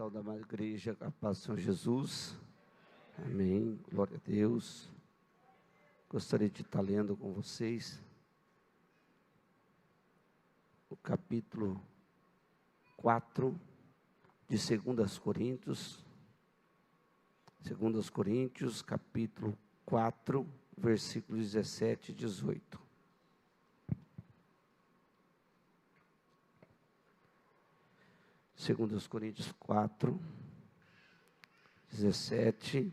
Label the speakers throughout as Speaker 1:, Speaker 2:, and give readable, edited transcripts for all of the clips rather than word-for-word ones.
Speaker 1: Saúde da amada igreja, a paz do Senhor Jesus. Amém. Glória a Deus. Gostaria de estar lendo com vocês o capítulo 4 de 2 Coríntios. 2 Coríntios, capítulo 4, versículos 17 e 18. Segundo Coríntios 4, 17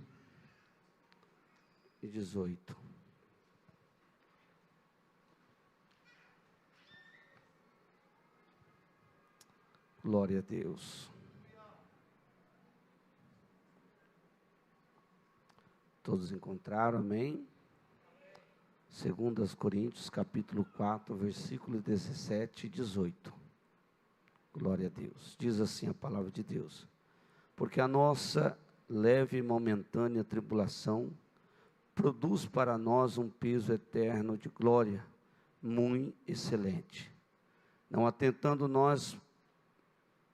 Speaker 1: e 18. Glória a Deus. Todos encontraram, amém? 2 Coríntios, capítulo 4, versículos 17 e 18. Glória a Deus. Diz assim a palavra de Deus: porque a nossa leve e momentânea tribulação produz para nós um peso eterno de glória, muito excelente. Não atentando nós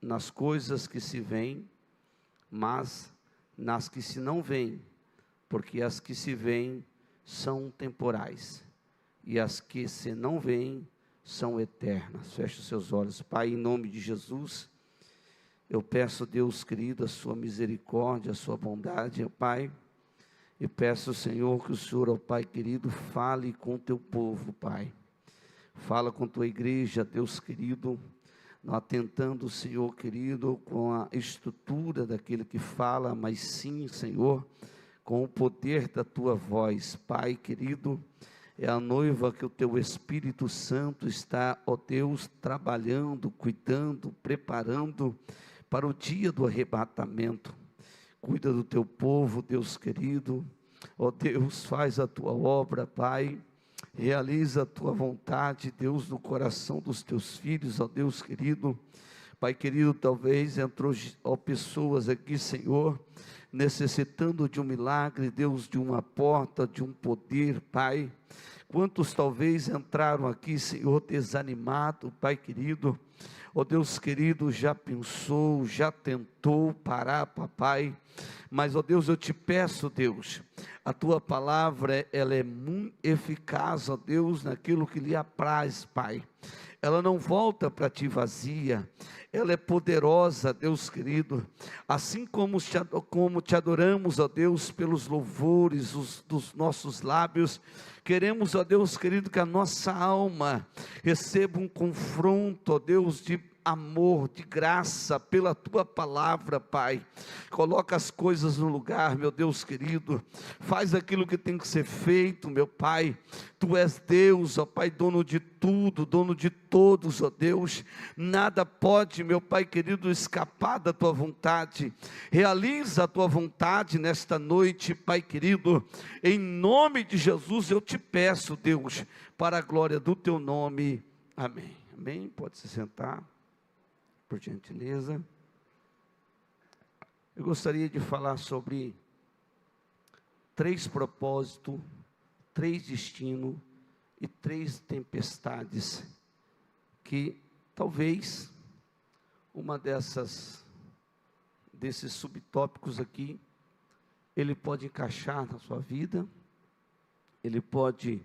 Speaker 1: nas coisas que se veem, mas nas que se não veem, porque as que se veem são temporais, e as que se não veem são eternas. Feche os seus olhos. Pai, em nome de Jesus, eu peço, Deus querido, a sua misericórdia, a sua bondade, Pai, e peço, Senhor, que o Senhor, ó Pai querido, fale com o teu povo, Pai, fala com tua igreja, Deus querido, não atentando, Senhor querido, com a estrutura daquele que fala, mas sim, Senhor, com o poder da tua voz. Pai querido, é a noiva que o teu Espírito Santo está, ó Deus, trabalhando, cuidando, preparando para o dia do arrebatamento. Cuida do teu povo, Deus querido, ó Deus, faz a tua obra, Pai, realiza a tua vontade, Deus, no coração dos teus filhos, ó Deus querido. Pai querido, talvez entrou, ó, pessoas aqui, Senhor, necessitando de um milagre, Deus, de uma porta, de um poder, Pai. Quantos talvez entraram aqui, Senhor, desanimado, Pai querido, ó Deus querido, já pensou, já tentou parar, papai, mas, ó Deus, eu te peço, Deus, a tua palavra, ela é muito eficaz, ó Deus, naquilo que lhe apraz, Pai. Ela não volta para ti vazia, ela é poderosa, Deus querido, assim como te adoramos, ó Deus, pelos louvores dos nossos lábios, queremos, ó Deus querido, que a nossa alma receba um confronto, ó Deus, de amor, de graça, pela tua palavra, Pai. Coloca as coisas no lugar, meu Deus querido, faz aquilo que tem que ser feito, meu Pai. Tu és Deus, ó Pai, dono de tudo, dono de todos, ó Deus. Nada pode, meu Pai querido, escapar da tua vontade. Realiza a tua vontade nesta noite, Pai querido. Em nome de Jesus eu te peço, Deus, para a glória do teu nome. Amém. Amém. Pode se sentar, por gentileza. Eu gostaria de falar sobre 3 propósitos, 3 destinos e 3 tempestades, que talvez uma desses subtópicos aqui, ele pode encaixar na sua vida, ele pode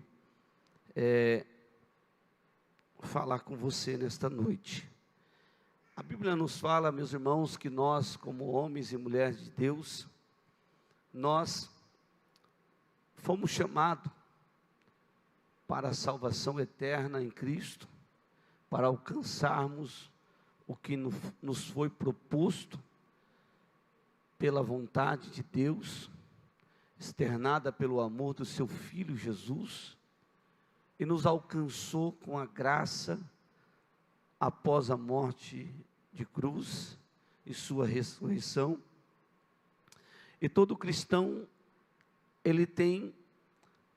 Speaker 1: falar com você nesta noite. A Bíblia nos fala, meus irmãos, que nós, como homens e mulheres de Deus, nós fomos chamados para a salvação eterna em Cristo, para alcançarmos o que nos foi proposto pela vontade de Deus, externada pelo amor do seu Filho Jesus, e nos alcançou com a graça após a morte de cruz e sua ressurreição. E todo cristão, ele tem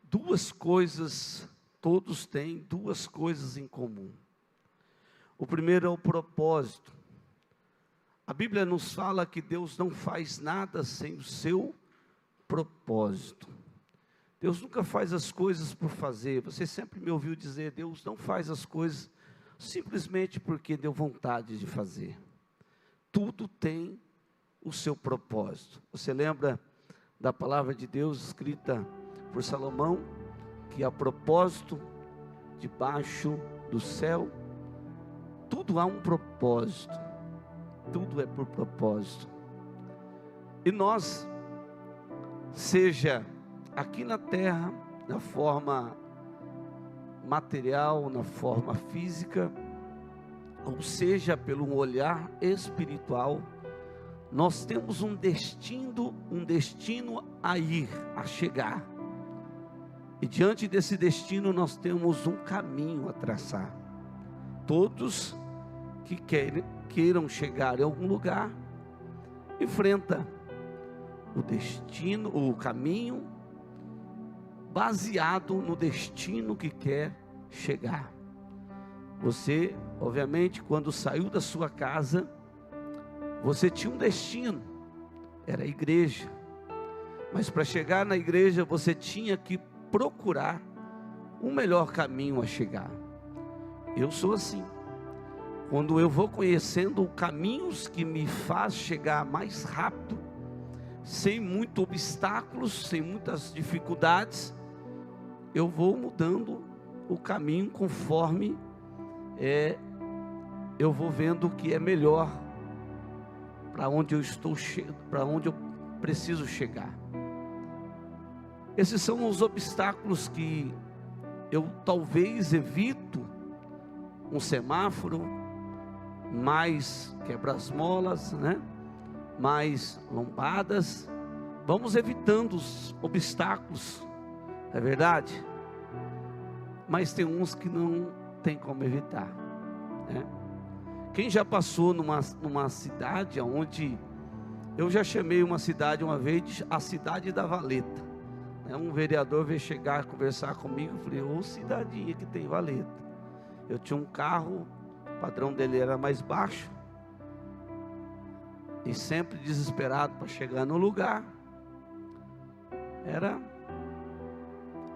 Speaker 1: 2 coisas, todos têm 2 coisas em comum. O primeiro é o propósito. A Bíblia nos fala que Deus não faz nada sem o seu propósito. Deus nunca faz as coisas por fazer. Você sempre me ouviu dizer, Deus não faz as coisas simplesmente porque deu vontade de fazer. Tudo tem o seu propósito. Você lembra da palavra de Deus escrita por Salomão, que há propósito debaixo do céu? Tudo há um propósito, tudo é por propósito. E nós, seja aqui na terra, na forma material, na forma física, ou seja, pelo olhar espiritual, nós temos um destino a ir, a chegar. E diante desse destino nós temos um caminho a traçar. Todos que queiram chegar em algum lugar, enfrenta o destino, o caminho, baseado no destino que quer chegar. Você, obviamente, quando saiu da sua casa, você tinha um destino, era a igreja. Mas para chegar na igreja, você tinha que procurar um melhor caminho a chegar. Eu sou assim. Quando eu vou conhecendo caminhos que me faz chegar mais rápido, sem muitos obstáculos, sem muitas dificuldades, eu vou mudando o caminho conforme eu vou vendo o que é melhor para onde eu estou para onde eu preciso chegar. Esses são os obstáculos que eu talvez evito: um semáforo, mais quebra-molas, né? Mais lombadas. Vamos evitando os obstáculos, é verdade? Mas tem uns que não tem como evitar, né? Quem já passou numa cidade onde, eu já chamei uma cidade uma vez, a cidade da valeta, né? Um vereador veio chegar, conversar comigo, eu falei: ô cidadinha que tem valeta. Eu tinha um carro, o padrão dele era mais baixo, e sempre desesperado para chegar no lugar,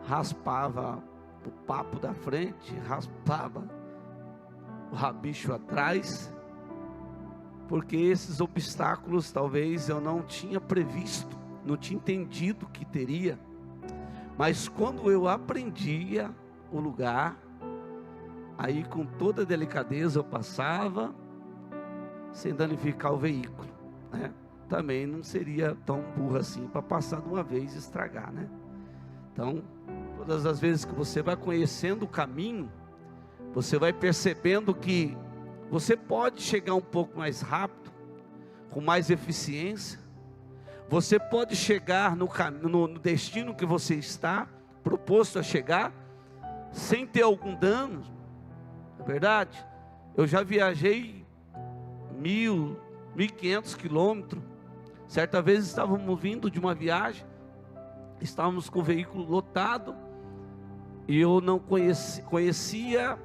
Speaker 1: raspava o papo da frente, raspava o rabicho atrás, porque esses obstáculos talvez eu não tinha previsto, não tinha entendido que teria. Mas quando eu aprendia o lugar, aí com toda delicadeza eu passava, sem danificar o veículo, né? Também não seria tão burro assim para passar de uma vez e estragar, né? Então, todas as vezes que você vai conhecendo o caminho, você vai percebendo que você pode chegar um pouco mais rápido, com mais eficiência. Você pode chegar no destino que você está proposto a chegar, sem ter algum dano. É verdade? Eu já viajei 1.500 quilômetros. Certa vez estávamos vindo de uma viagem, estávamos com o veículo lotado, e eu não conhecia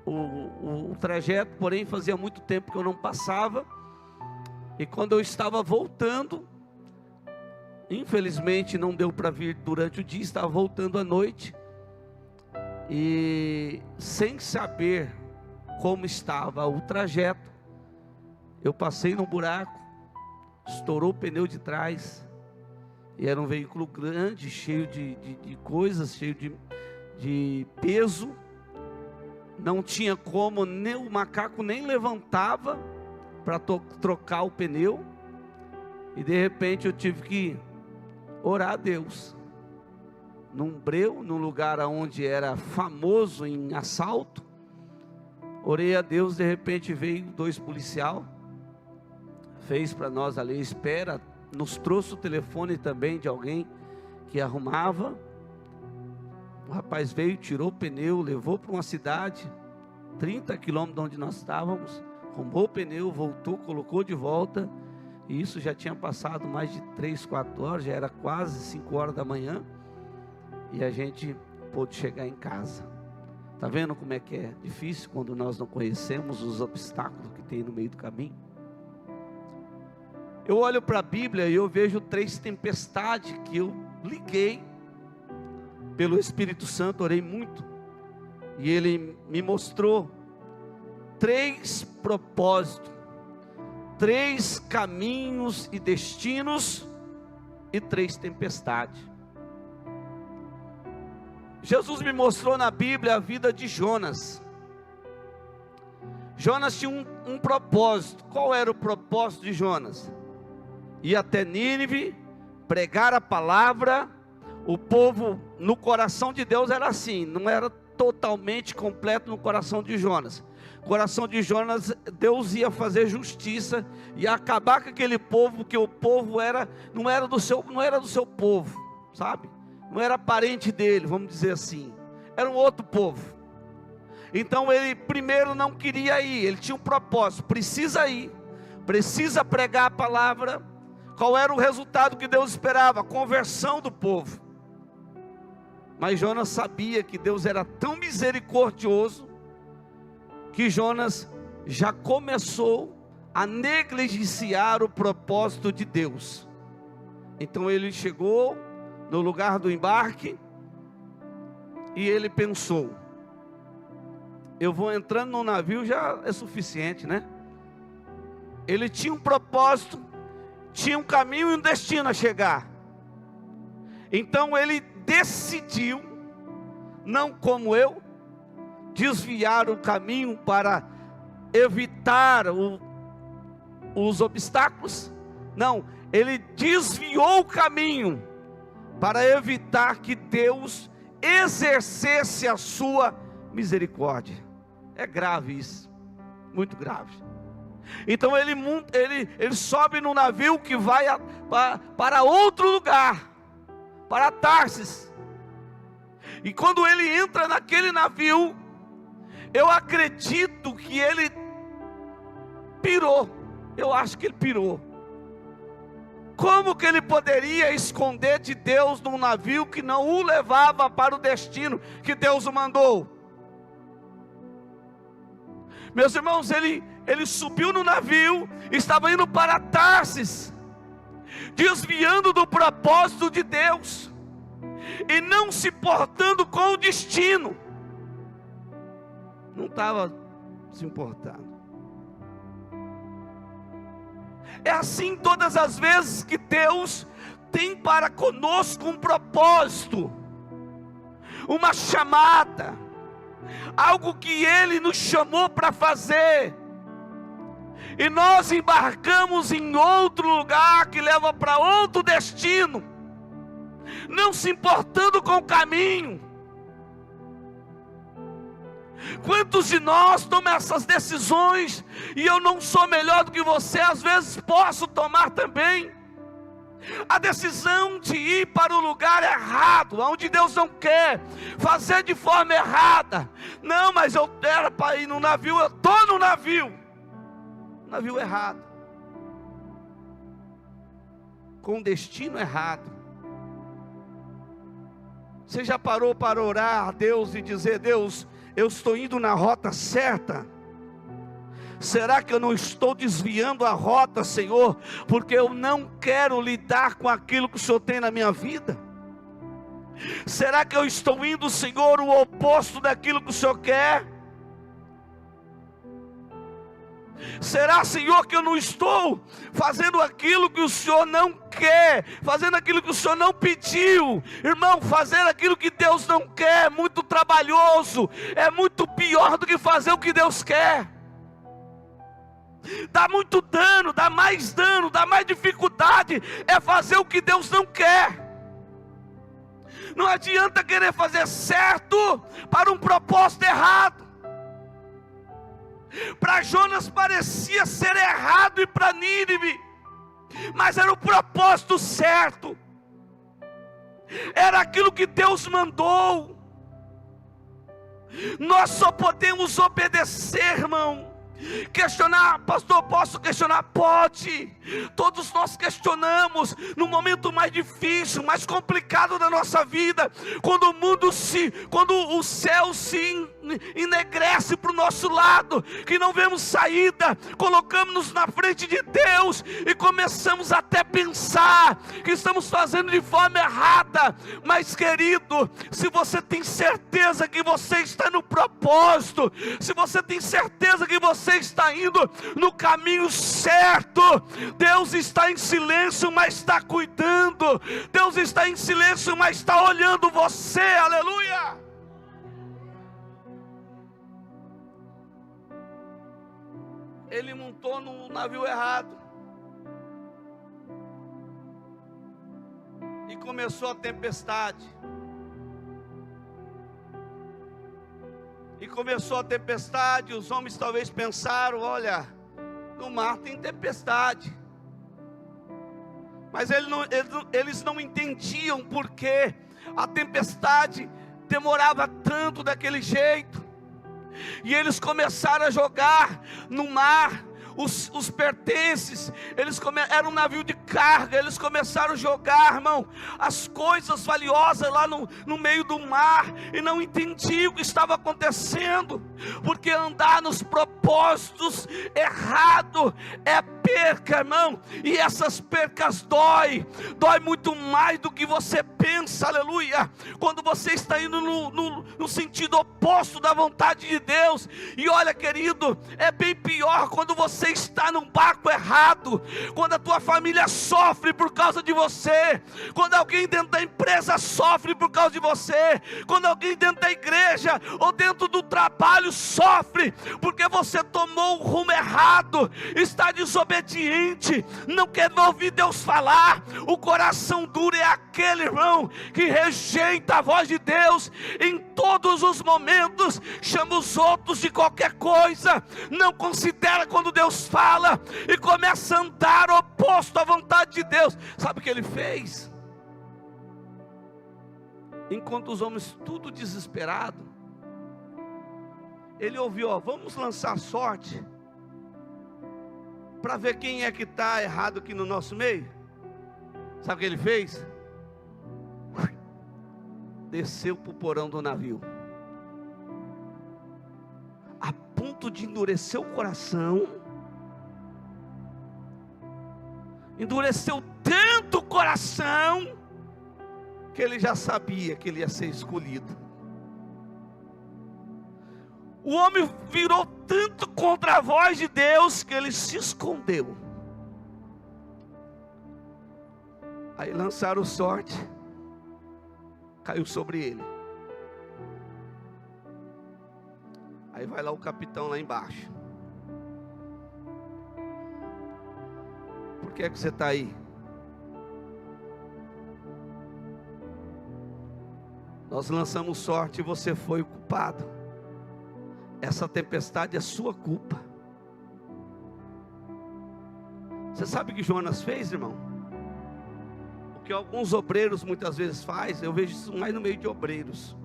Speaker 1: o trajeto, porém fazia muito tempo que eu não passava. E quando eu estava voltando, infelizmente não deu para vir durante o dia, estava voltando à noite, e sem saber como estava o trajeto, eu passei no buraco, estourou o pneu de trás, e era um veículo grande, cheio de coisas, cheio de peso. Não tinha como, nem o macaco nem levantava para trocar o pneu. E de repente eu tive que orar a Deus. Num breu, num lugar onde era famoso em assalto, orei a Deus. De repente veio 2 policiais, fez para nós ali espera, nos trouxe o telefone também de alguém que arrumava. O rapaz veio, tirou o pneu, levou para uma cidade, 30 quilômetros de onde nós estávamos, arrumou o pneu, voltou, colocou de volta, e isso já tinha passado mais de 3, 4 horas, já era quase 5 horas da manhã, e a gente pôde chegar em casa. Está vendo como é que é difícil quando nós não conhecemos os obstáculos que tem no meio do caminho? Eu olho para a Bíblia e eu vejo 3 tempestades que eu liguei pelo Espírito Santo, orei muito, e Ele me mostrou 3 propósitos, 3 caminhos e destinos e 3 tempestades. Jesus me mostrou na Bíblia a vida de Jonas. Jonas tinha um propósito. Qual era o propósito de Jonas? Ir até Nínive, pregar a palavra. O povo no coração de Deus era assim, não era totalmente completo no coração de Jonas. O coração de Jonas, Deus ia fazer justiça, ia acabar com aquele povo, porque o povo não era do seu povo, sabe? Não era parente dele, vamos dizer assim. Era um outro povo. Então ele primeiro não queria ir, ele tinha um propósito, precisa ir, precisa pregar a palavra. Qual era o resultado que Deus esperava? A conversão do povo. Mas Jonas sabia que Deus era tão misericordioso, que Jonas já começou a negligenciar o propósito de Deus. Então ele chegou no lugar do embarque, e ele pensou: eu vou entrando no navio, já é suficiente, né? Ele tinha um propósito, tinha um caminho e um destino a chegar. Então ele decidiu, não como eu, desviar o caminho para evitar os obstáculos. Não, ele desviou o caminho para evitar que Deus exercesse a sua misericórdia. É grave isso, muito grave. Então ele sobe no navio que vai para outro lugar, para Tarsis. E quando ele entra naquele navio, eu acredito que ele pirou. Eu acho que ele pirou. Como que ele poderia esconder de Deus num navio que não o levava para o destino que Deus o mandou? Meus irmãos, ele subiu no navio, estava indo para Tarsis, desviando do propósito de Deus, e não se portando com o destino. Não estava se importando. É assim todas as vezes que Deus tem para conosco um propósito, uma chamada, algo que Ele nos chamou para fazer, e nós embarcamos em outro lugar que leva para outro destino, não se importando com o caminho. Quantos de nós tomam essas decisões, e eu não sou melhor do que você, às vezes posso tomar também a decisão de ir para o lugar errado, onde Deus não quer, fazer de forma errada. Não, mas eu era para ir no navio, eu estou no navio errado, com destino errado. Você já parou para orar a Deus e dizer: Deus, eu estou indo na rota certa? Será que eu não estou desviando a rota, Senhor, porque eu não quero lidar com aquilo que o Senhor tem na minha vida? Será que eu estou indo, Senhor, o oposto daquilo que o Senhor quer? Será, Senhor, que eu não estou fazendo aquilo que o Senhor não quer, fazendo aquilo que o Senhor não pediu? Irmão, fazer aquilo que Deus não quer é muito trabalhoso, é muito pior do que fazer o que Deus quer. Dá muito dano, dá mais dificuldade, é fazer o que Deus não quer. Não adianta querer fazer certo para um propósito errado. Para Jonas parecia ser errado ir para Nínive, mas era o propósito certo, era aquilo que Deus mandou. Nós só podemos obedecer, irmão. Questionar, pastor, posso questionar? Pode. Todos nós questionamos no momento mais difícil, mais complicado da nossa vida, quando o céu se enegrece para o nosso lado, que não vemos saída, colocamos-nos na frente de Deus e começamos até a pensar que estamos fazendo de forma errada. Mas querido, se você tem certeza que você está no propósito, se você tem certeza que você está indo no caminho certo, Deus está em silêncio, mas está cuidando. Deus está em silêncio, mas está olhando você. Aleluia! Ele montou no navio errado e começou a tempestade. Os homens talvez pensaram: olha, no mar tem tempestade. Mas eles não entendiam porque a tempestade demorava tanto daquele jeito. E eles começaram a jogar no mar os pertences. Era um navio de carga. Eles começaram a jogar, irmão, as coisas valiosas lá no meio do mar, e não entendiam o que estava acontecendo, porque andar nos propósitos errado é perca, irmão, e essas percas dói muito mais do que você pensa. Aleluia! Quando você está indo no sentido oposto da vontade de Deus. E olha, querido, é bem pior quando você está num barco errado, quando a tua família sofre por causa de você, quando alguém dentro da empresa sofre por causa de você, quando alguém dentro da igreja ou dentro do trabalho sofre porque você tomou um rumo errado, está desobediente, não quer ouvir Deus falar. O coração duro é aquele, irmão, que rejeita a voz de Deus em todos os momentos, chama os outros de qualquer coisa, não considera quando Deus fala e começa a andar oposto à vontade de Deus. Sabe o que ele fez? Enquanto os homens tudo desesperado, ele ouviu: ó, vamos lançar sorte para ver quem é que está errado aqui no nosso meio. Sabe o que ele fez? Desceu para o porão do navio, a ponto de endurecer o coração. Endureceu tanto o coração que ele já sabia que ele ia ser escolhido. O homem virou tanto contra a voz de Deus que ele se escondeu. Aí lançaram sorte, caiu sobre ele. Aí vai lá o capitão lá embaixo: por que é que você está aí? Nós lançamos sorte e você foi o culpado. Essa tempestade é sua culpa. Você sabe o que Jonas fez, irmão? O que alguns obreiros muitas vezes fazem, eu vejo isso mais no meio de obreiros.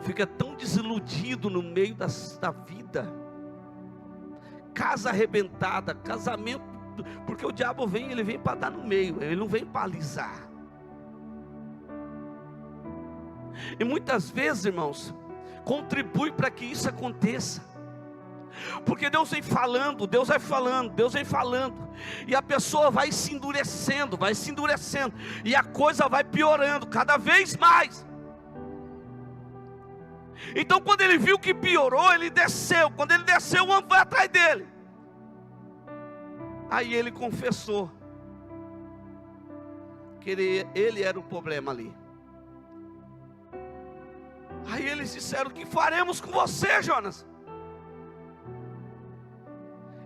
Speaker 1: Fica tão desiludido no meio da vida, casa arrebentada, casamento, porque o diabo vem, ele vem para dar no meio, ele não vem para alisar. E muitas vezes, irmãos, contribui para que isso aconteça, porque Deus vem falando, e a pessoa vai se endurecendo, e a coisa vai piorando cada vez mais. Então quando ele viu que piorou, ele desceu. Quando ele desceu, o homem foi atrás dele. Aí ele confessou que ele era o problema ali. Aí eles disseram: o que faremos com você, Jonas?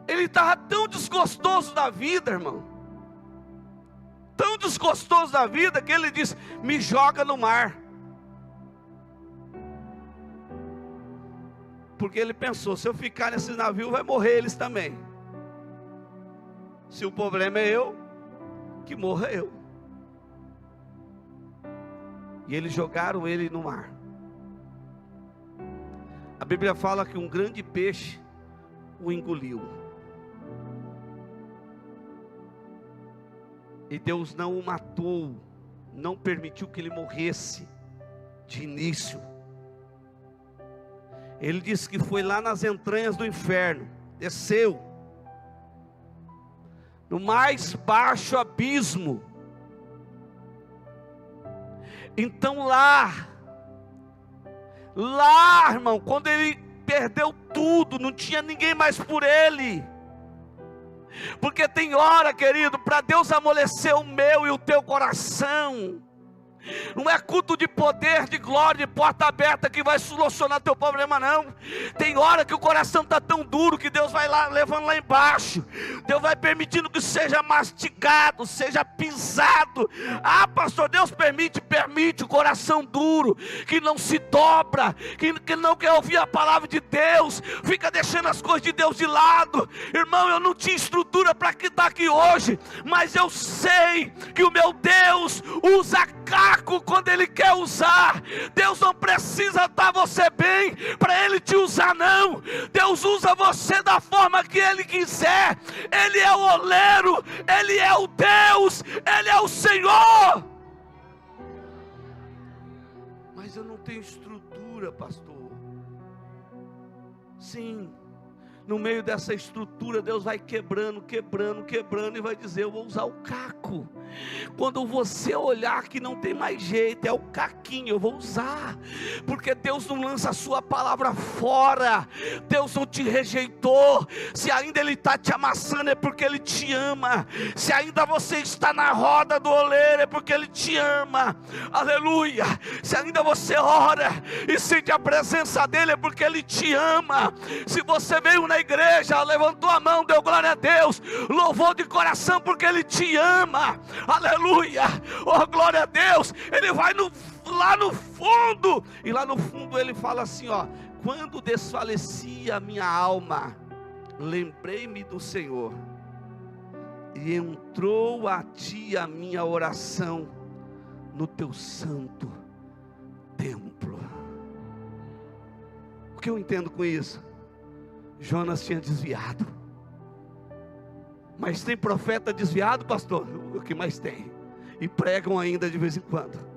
Speaker 1: Ele estava tão desgostoso da vida, irmão, tão desgostoso da vida, que ele disse: me joga no mar. Porque ele pensou: se eu ficar nesse navio, vai morrer eles também. Se o problema é eu, que morra eu. E eles jogaram ele no mar. A Bíblia fala que um grande peixe o engoliu. E Deus não o matou, não permitiu que ele morresse de início. Ele disse que foi lá nas entranhas do inferno, desceu, no mais baixo abismo. Então lá, irmão, quando ele perdeu tudo, não tinha ninguém mais por ele. Porque tem hora, querido, para Deus amolecer o meu e o teu coração, não é culto de poder, de glória, de porta aberta que vai solucionar teu problema, não. Tem hora que o coração está tão duro que Deus vai lá, levando lá embaixo. Deus vai permitindo que seja mastigado, seja pisado. Ah, pastor, Deus permite o coração duro, que não se dobra, que não quer ouvir a palavra de Deus, fica deixando as coisas de Deus de lado. Irmão, eu não tinha estrutura para estar aqui hoje, mas eu sei que o meu Deus usa caco quando Ele quer usar. Deus não precisa dar você bem para Ele te usar, não. Deus usa você da forma que Ele quiser. Ele é o oleiro, Ele é o Deus, Ele é o Senhor. Mas eu não tenho estrutura, pastor. Sim, no meio dessa estrutura, Deus vai quebrando e vai dizer: eu vou usar o caco. Quando você olhar que não tem mais jeito, é o caquinho, eu vou usar. Porque Deus não lança a sua palavra fora. Deus não te rejeitou. Se ainda Ele está te amassando, é porque Ele te ama. Se ainda você está na roda do oleiro, é porque Ele te ama. Aleluia. Se ainda você ora e sente a presença dEle, é porque Ele te ama. Se você veio na igreja, levantou a mão, deu glória a Deus, louvou de coração, porque Ele te ama. Aleluia, oh glória a Deus. Ele vai lá no fundo, e lá no fundo Ele fala assim, ó: quando desfalecia a minha alma, lembrei-me do Senhor, e entrou a ti a minha oração no teu santo templo. O que eu entendo com isso? Jonas tinha desviado. Mas tem profeta desviado, pastor? O que mais tem? E pregam ainda de vez em quando.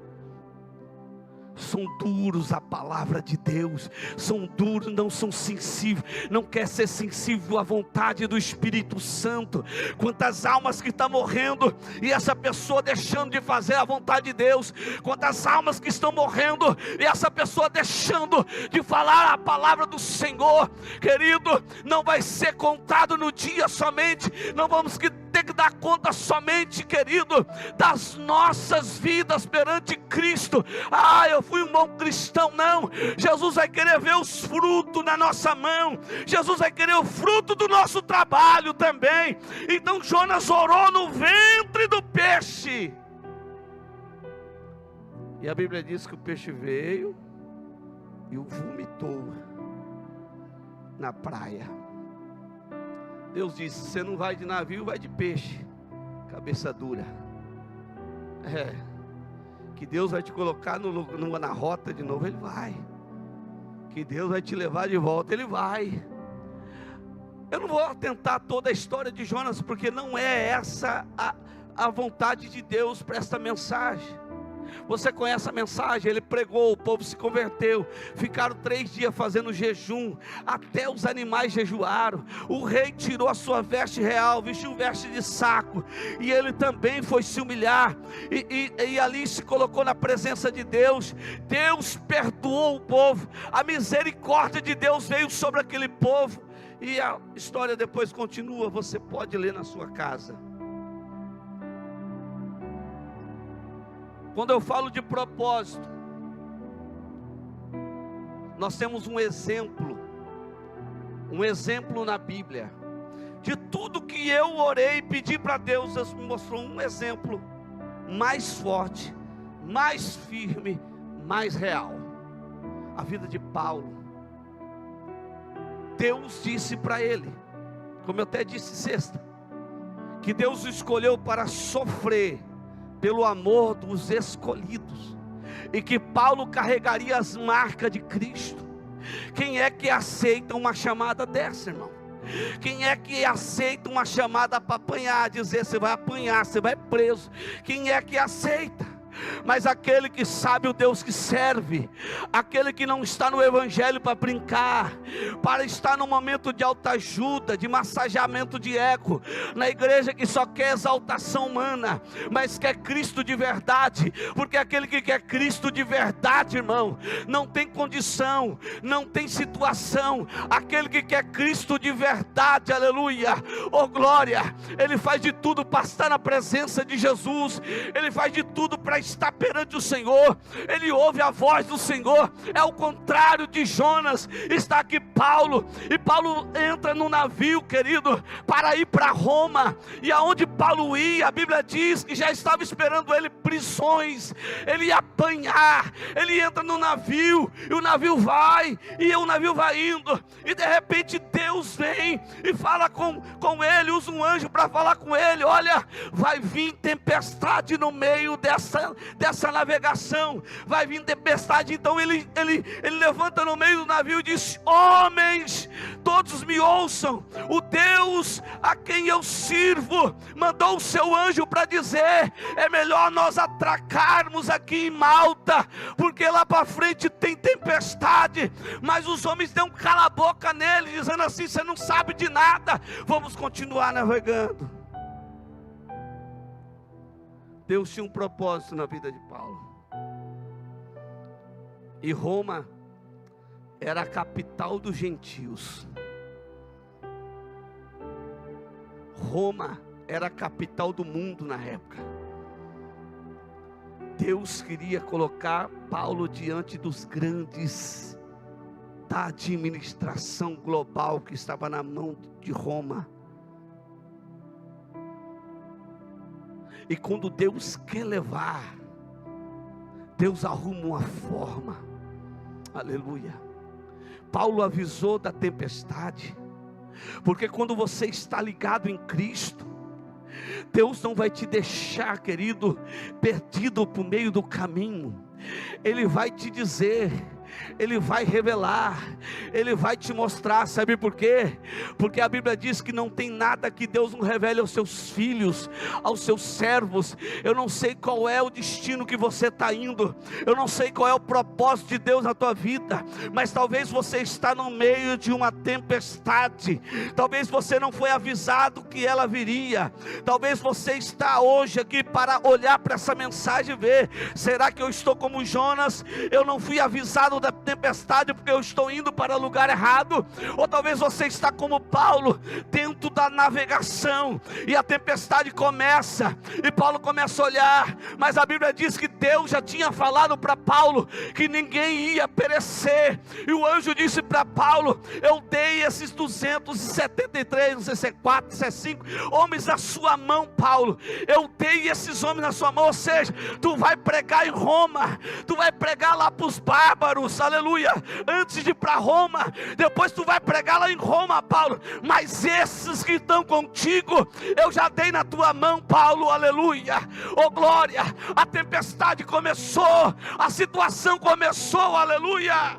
Speaker 1: São duros à palavra de Deus, são duros, não são sensíveis, não quer ser sensível à vontade do Espírito Santo. Quantas almas que estão morrendo, e essa pessoa deixando de fazer a vontade de Deus. Quantas almas que estão morrendo, e essa pessoa deixando de falar a palavra do Senhor. Querido, não vai ser contado no dia somente, não vamos ter que dar conta somente, querido, das nossas vidas perante Cristo. Ah, eu fui um bom cristão. Não, Jesus vai querer ver os frutos na nossa mão. Jesus vai querer o fruto do nosso trabalho também. Então Jonas orou no ventre do peixe, e a Bíblia diz que o peixe veio e o vomitou na praia. Deus disse: você não vai de navio, vai de peixe, cabeça dura. Que Deus vai te colocar na rota de novo, Ele vai. Que Deus vai te levar de volta, Ele vai. Eu não vou atentar toda a história de Jonas, porque não é essa a vontade de Deus para esta mensagem. Você conhece a mensagem? Ele pregou, o povo se converteu, ficaram 3 dias fazendo jejum, até os animais jejuaram. O rei tirou a sua veste real, vestiu veste de saco, e ele também foi se humilhar, e ali se colocou na presença de Deus. Deus perdoou o povo, a misericórdia de Deus veio sobre aquele povo, e a história depois continua. Você pode ler na sua casa. Quando eu falo de propósito, nós temos um exemplo na Bíblia. De tudo que eu orei e pedi para Deus, Deus me mostrou um exemplo mais forte, mais firme, mais real. A vida de Paulo. Deus disse para ele, como eu até disse sexta, que Deus o escolheu para sofrer pelo amor dos escolhidos, e que Paulo carregaria as marcas de Cristo. Quem é que aceita uma chamada dessa, irmão? Quem é que aceita uma chamada para apanhar, dizer: você vai apanhar, você vai preso? Quem é que aceita? mas aquele que sabe o Deus que serve, aquele que não está no evangelho para brincar, para estar no momento de autoajuda, de massageamento de ego, na igreja que só quer exaltação humana, mas quer Cristo de verdade, porque aquele que quer Cristo de verdade, irmão, não tem condição, não tem situação. Aquele que quer Cristo de verdade, aleluia, oh glória, ele faz de tudo para estar na presença de Jesus, ele faz de tudo para estar perante o Senhor, ele ouve a voz do Senhor. É o contrário de Jonas. Está aqui Paulo, e Paulo entra no navio, querido, para ir para Roma, e aonde Paulo ia, a Bíblia diz que já estava esperando ele prisões, ele ia apanhar. Ele entra no navio, e o navio vai, e o navio vai indo, e de repente Deus vem e fala com ele, usa um anjo para falar com ele: olha, vai vir tempestade no meio dessa navegação, vai vir tempestade. Então ele levanta no meio do navio e diz: homens, todos me ouçam, o Deus a quem eu sirvo mandou o seu anjo para dizer: é melhor nós atracarmos aqui em Malta, porque lá para frente tem tempestade. Mas os homens dão cala a boca nele, dizendo assim: você não sabe de nada, vamos continuar navegando. Deus tinha um propósito na vida de Paulo, e Roma era a capital dos gentios. Roma era a capital do mundo na época. Deus queria colocar Paulo diante dos grandes da administração global que estava na mão de Roma. E quando Deus quer levar, Deus arruma uma forma. Aleluia. Paulo avisou da tempestade, porque quando você está ligado em Cristo, Deus não vai te deixar, querido, perdido por meio do caminho. Ele vai te dizer, Ele vai revelar, Ele vai te mostrar. Sabe por quê? Porque a Bíblia diz que não tem nada que Deus não revele aos seus filhos, aos seus servos. Eu não sei qual é o destino que você está indo, eu não sei qual é o propósito de Deus na tua vida, mas talvez você está no meio de uma tempestade, talvez você não foi avisado que ela viria, talvez você está hoje aqui para olhar para essa mensagem e ver: será que eu estou como Jonas? Eu não fui avisado da tempestade porque eu estou indo para o lugar errado. Ou talvez você está como Paulo, dentro da navegação, e a tempestade começa, e Paulo começa a olhar, mas a Bíblia diz que Deus já tinha falado para Paulo que ninguém ia perecer, e o anjo disse para Paulo: eu dei esses 273, não sei se é 4, se é 5 homens na sua mão, Paulo, eu dei esses homens na sua mão. Ou seja, tu vai pregar em Roma, tu vai pregar lá para os bárbaros, aleluia, antes de ir para Roma, depois tu vai pregar lá em Roma, Paulo, mas esses que estão contigo, eu já dei na tua mão, Paulo, aleluia, oh glória. A tempestade começou, a situação começou, aleluia.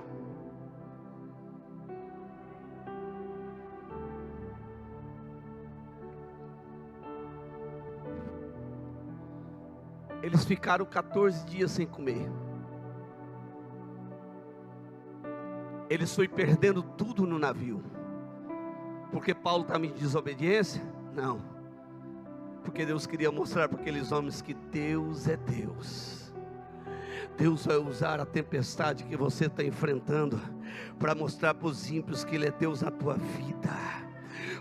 Speaker 1: Eles ficaram 14 dias sem comer. Eles foram perdendo tudo no navio. Porque Paulo estava em desobediência? Não. Porque Deus queria mostrar para aqueles homens que Deus é Deus. Deus vai usar a tempestade que você está enfrentando para mostrar para os ímpios que Ele é Deus na tua vida.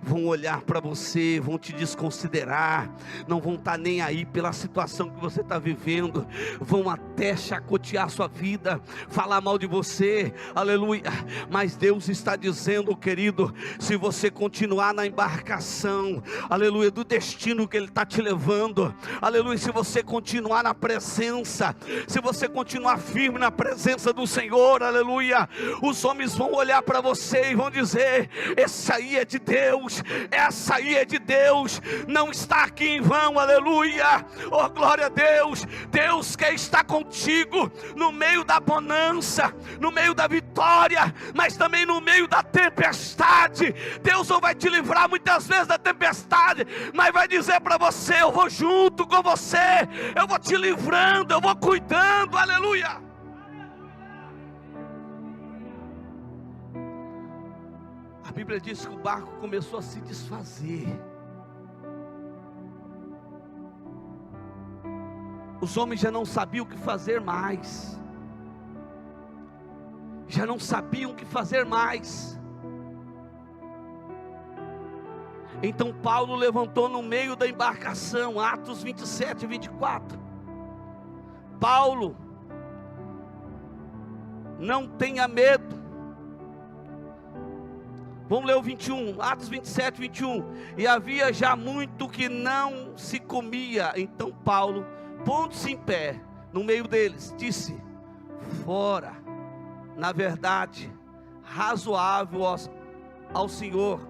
Speaker 1: Vão olhar para você, vão te desconsiderar, não vão estar nem aí pela situação que você está vivendo, vão até chacotear sua vida, falar mal de você, aleluia. Mas Deus está dizendo, querido, se você continuar na embarcação, aleluia, do destino que Ele está te levando, aleluia, se você continuar na presença, se você continuar firme na presença do Senhor, aleluia, os homens vão olhar para você e vão dizer: esse aí é de Deus, Deus, essa aí é de Deus, não está aqui em vão, aleluia, oh glória a Deus. Deus quer estar contigo no meio da bonança, no meio da vitória, mas também no meio da tempestade. Deus não vai te livrar muitas vezes da tempestade, mas vai dizer para você: eu vou junto com você, eu vou te livrando, eu vou cuidando, aleluia. A Bíblia diz que o barco começou a se desfazer. Os homens já não sabiam o que fazer mais. Já não sabiam o que fazer mais. Então Paulo levantou no meio da embarcação, Atos 27 e 24. Paulo, não tenha medo. Vamos ler o 21, Atos 27, 21. E havia já muito que não se comia. Então Paulo, pondo-se em pé no meio deles, disse: fora, na verdade, razoável ao Senhor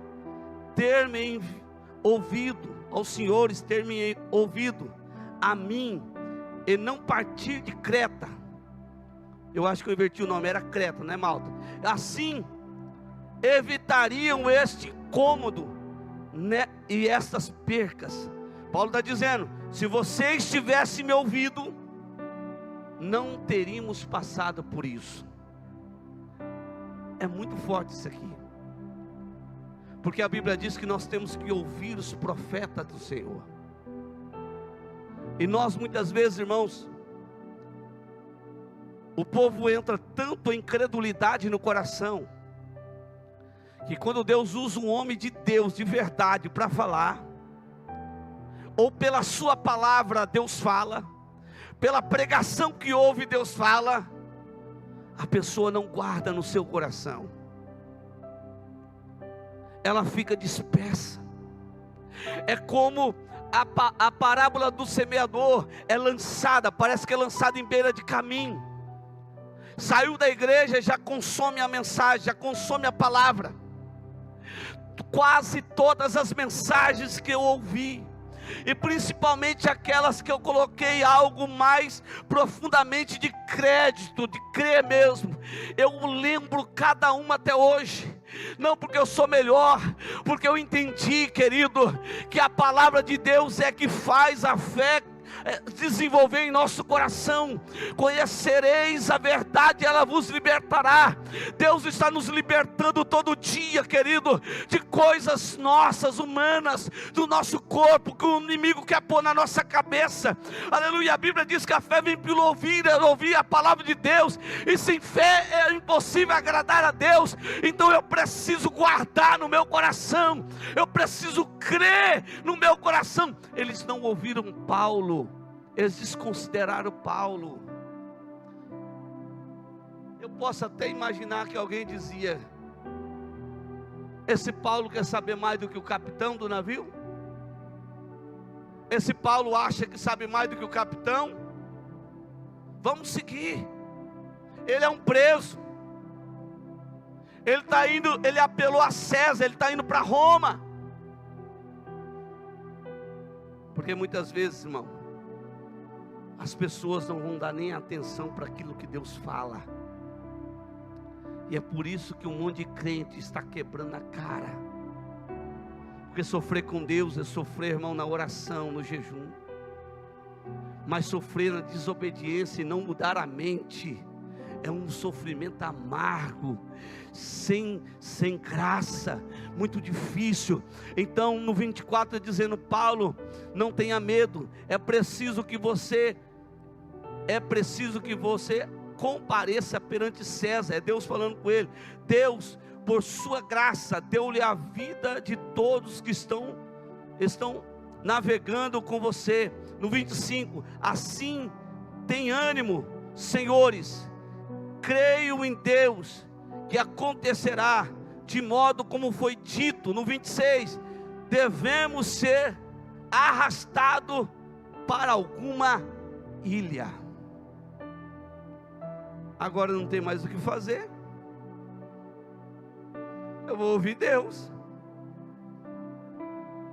Speaker 1: ter-me ouvido, aos senhores ter-me ouvido a mim, e não partir de Creta. Eu acho que eu inverti o nome, era Creta, não é Malta? Assim evitariam este incômodo, né, e estas percas. Paulo está dizendo: se vocês tivessem me ouvido, não teríamos passado por isso. É muito forte isso aqui, porque a Bíblia diz que nós temos que ouvir os profetas do Senhor. E nós muitas vezes, irmãos, o povo entra tanto em incredulidade no coração, que quando Deus usa um homem de Deus de verdade para falar, ou pela sua palavra Deus fala, pela pregação que ouve Deus fala, a pessoa não guarda no seu coração, ela fica dispersa. É como a parábola do semeador, é lançada, parece que é lançada em beira de caminho. Saiu da igreja, já consome a mensagem, já consome a palavra. Quase todas as mensagens que eu ouvi, e principalmente aquelas que eu coloquei algo mais profundamente de crédito, de crer mesmo, eu lembro cada uma até hoje. Não porque eu sou melhor, porque eu entendi, querido, que a palavra de Deus é que faz a fé desenvolver em nosso coração. Conhecereis a verdade, ela vos libertará. Deus está nos libertando todo dia, querido, de coisas nossas, humanas, do nosso corpo, que o inimigo quer pôr na nossa cabeça. Aleluia. A Bíblia diz que a fé vem pelo ouvir a palavra de Deus, e sem fé é impossível agradar a Deus. Então eu preciso guardar no meu coração, eu preciso crer no meu coração. Eles não ouviram Paulo, eles desconsideraram Paulo. Eu posso até imaginar que alguém dizia: esse Paulo quer saber mais do que o capitão do navio? Esse Paulo acha que sabe mais do que o capitão? Vamos seguir. Ele é um preso, ele está indo, ele apelou a César, ele está indo para Roma. Porque muitas vezes, irmão, as pessoas não vão dar nem atenção para aquilo que Deus fala. E é por isso que um monte de crente está quebrando a cara. Porque sofrer com Deus é sofrer, irmão, na oração, no jejum. Mas sofrer na desobediência e não mudar a mente é um sofrimento amargo, sem graça, muito difícil. Então no 24 dizendo: Paulo, não tenha medo, é preciso que você compareça perante César. É Deus falando com ele. Deus, por sua graça, deu-lhe a vida de todos que estão navegando com você. No 25, assim tem ânimo, senhores, creio em Deus, que acontecerá de modo como foi dito. No 26, devemos ser arrastados para alguma ilha. Agora não tem mais o que fazer, eu vou ouvir Deus.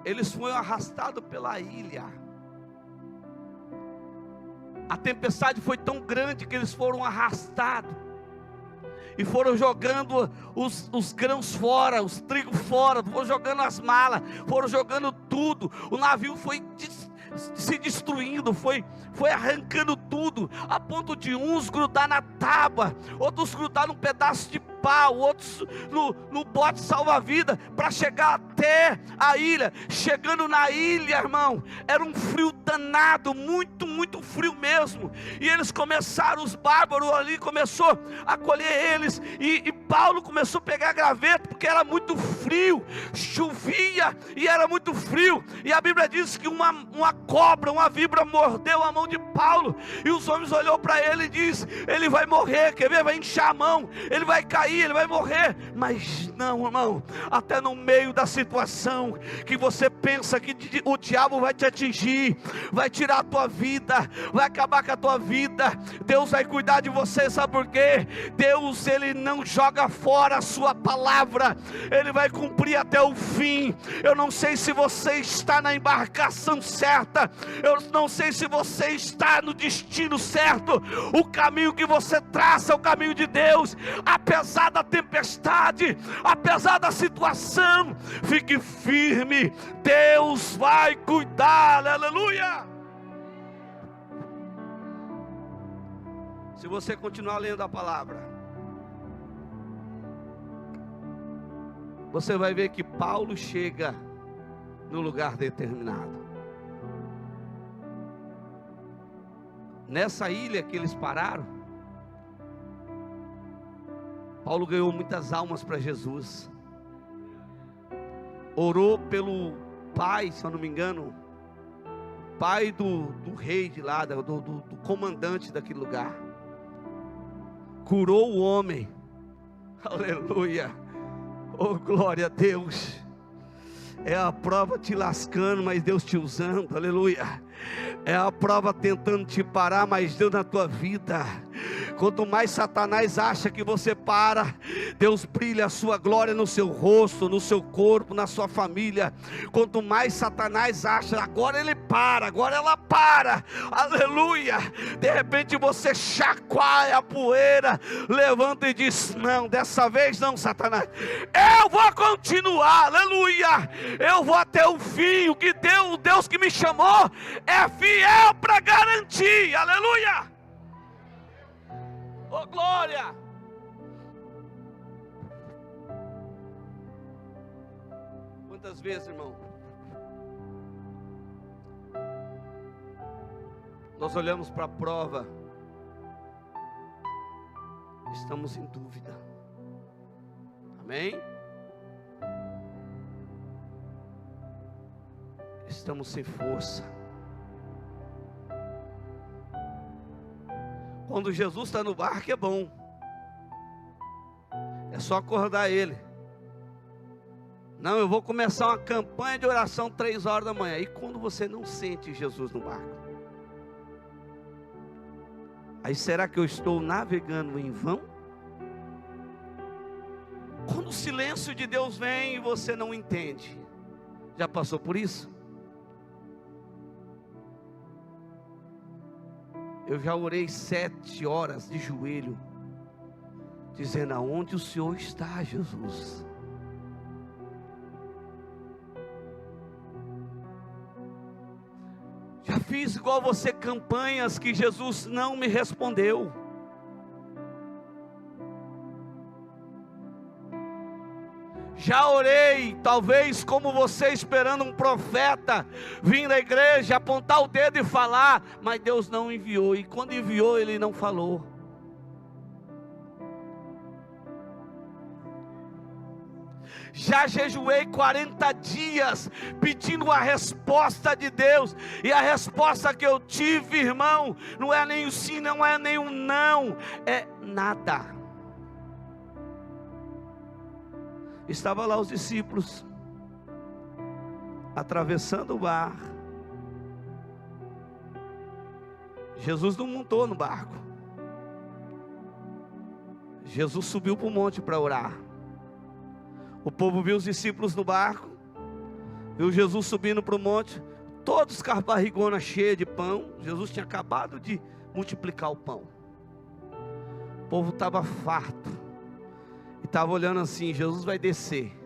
Speaker 1: eles foram arrastados pela ilha. A tempestade foi tão grande que eles foram arrastados. E foram jogando os grãos fora, os trigos fora, foram jogando as malas, foram jogando tudo. O navio foi se destruindo, foi arrancando tudo, a ponto de uns grudar na tábua, outros grudar num pedaço de pau, outros no bote salva-vida, para chegar até a ilha. Chegando na ilha, irmão, era um frio danado, muito, muito frio mesmo, e eles começaram, os bárbaros ali, começou a colher eles, e Paulo começou a pegar graveto, porque era muito frio, chovia, e era muito frio, e a Bíblia diz que uma cobra, uma víbora mordeu a mão de Paulo, e os homens olhou para ele e diz: ele vai morrer, quer ver, vai inchar a mão, ele vai cair, ele vai morrer. Mas não, irmão, até no meio da situação que você pensa que o diabo vai te atingir, vai tirar a tua vida, vai acabar com a tua vida, Deus vai cuidar de você. Sabe por quê? Deus, Ele não joga fora a sua palavra, Ele vai cumprir até o fim. Eu não sei se você está na embarcação certa, eu não sei se você está no destino certo. O caminho que você traça é o caminho de Deus. Apesar da tempestade, apesar da situação, fique firme, Deus vai cuidar, aleluia. Se você continuar lendo a palavra, você vai ver que Paulo chega no lugar determinado. Nessa ilha que eles pararam, Paulo ganhou muitas almas para Jesus. Orou pelo pai, se eu não me engano, pai do rei de lá, do comandante daquele lugar. Curou o homem. Aleluia. Oh, glória a Deus. É a prova te lascando, mas Deus te usando, aleluia. É a prova tentando te parar, mas Deus na tua vida. Quanto mais Satanás acha que você para, Deus brilha a sua glória no seu rosto, no seu corpo, na sua família. Quanto mais Satanás acha, agora ele para, agora ela para, aleluia. De repente você chacoalha a poeira, levanta e diz: não, dessa vez não, Satanás, eu vou continuar, aleluia. Eu vou até o fim. O que Deus, o Deus que me chamou é fiel para garantir, aleluia. Oh, glória! Quantas vezes, irmão, nós olhamos para a prova, estamos em dúvida, amém? Estamos sem força. Quando Jesus está no barco é bom, é só acordar Ele. Não, eu vou começar uma campanha de oração 3 horas da manhã. E quando você não sente Jesus no barco, aí será que eu estou navegando em vão? Quando o silêncio de Deus vem e você não entende, já passou por isso? Eu já orei 7 horas de joelho, dizendo: aonde o Senhor está, Jesus? Já fiz igual você, campanhas que Jesus não me respondeu. Já orei, talvez como você, esperando um profeta vir na igreja, apontar o dedo e falar, mas Deus não enviou, e quando enviou Ele não falou. Já jejuei 40 dias pedindo a resposta de Deus, e a resposta que eu tive, irmão, não é nem o sim, não é nem o não, é nada. Estavam lá os discípulos, atravessando o mar. Jesus não montou no barco. Jesus subiu para o monte para orar. O povo viu os discípulos no barco. Viu Jesus subindo para o monte, todos com a barrigona cheia de pão. Jesus tinha acabado de multiplicar o pão. O povo estava farto. E estava olhando assim, Jesus vai descer.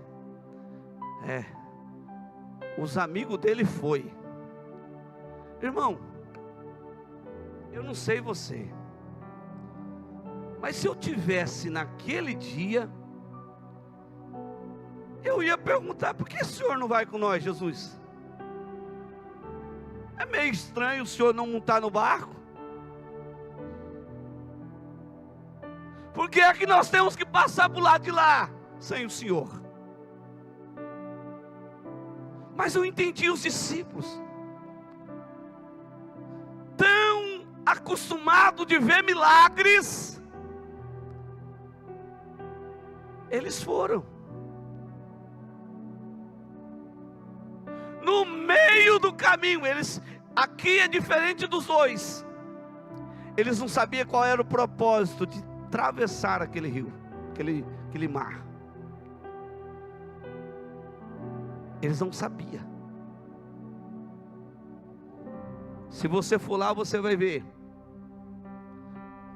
Speaker 1: Os amigos dele foi. Irmão, eu não sei você, mas se eu tivesse naquele dia, eu ia perguntar: por que o Senhor não vai com nós, Jesus? É meio estranho o Senhor não montar no barco. Por que é que nós temos que passar para o lado de lá, sem o Senhor? Mas eu entendi os discípulos, tão acostumados de ver milagres, eles foram. No meio do caminho, aqui é diferente dos dois. Eles não sabiam qual era o propósito de atravessar aquele rio, aquele mar. Eles não sabiam. Se você for lá, você vai ver.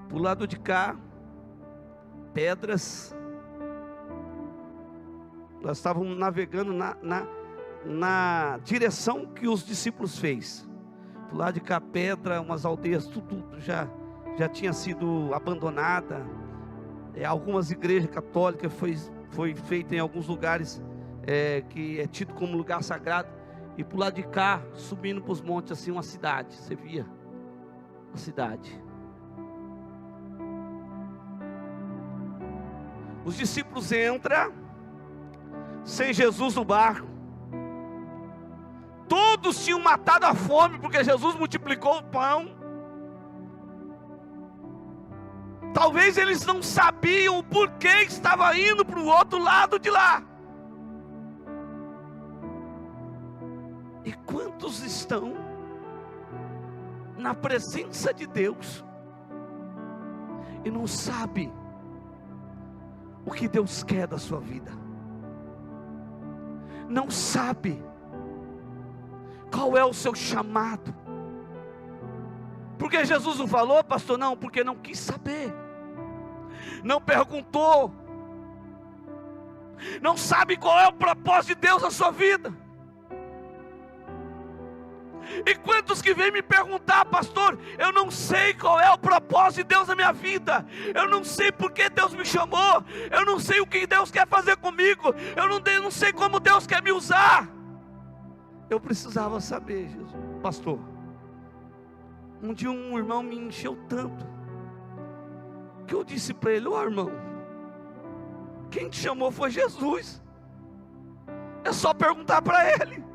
Speaker 1: Pro lado de cá, pedras. Nós estávamos navegando na direção que os discípulos fez. Do lado de cá, pedra, umas aldeias, tudo já tinha sido abandonada. Algumas igrejas católicas foi feita em alguns lugares que é tido como lugar sagrado. E pro lado de cá, subindo para os montes, assim, uma cidade. Você via a cidade. Os discípulos entram sem Jesus no barco. Todos tinham matado a fome, porque Jesus multiplicou o pão. Talvez eles não sabiam o porquê estava indo para o outro lado de lá. E quantos estão na presença de Deus e não sabem o que Deus quer da sua vida? Não sabe qual é o seu chamado. Porque Jesus não falou, pastor? Não, porque não quis saber, não perguntou, não sabe qual é o propósito de Deus na sua vida. E quantos que vêm me perguntar: pastor, eu não sei qual é o propósito de Deus na minha vida, eu não sei porque Deus me chamou, eu não sei o que Deus quer fazer comigo, eu não sei como Deus quer me usar. Eu precisava saber, Jesus. Pastor, um dia um irmão me encheu tanto, que eu disse para ele: ó irmão, quem te chamou foi Jesus, é só perguntar para Ele.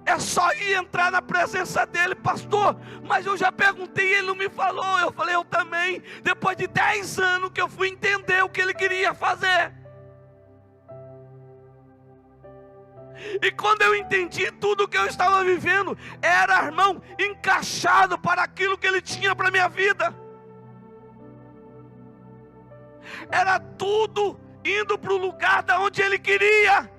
Speaker 1: É só ir entrar na presença dele. Pastor, mas eu já perguntei e ele não me falou. Eu falei: eu também. Depois de 10 anos que eu fui entender o que ele queria fazer. E quando eu entendi tudo o que eu estava vivendo, era, irmão, encaixado para aquilo que ele tinha para a minha vida. Era tudo indo para o lugar da onde ele queria.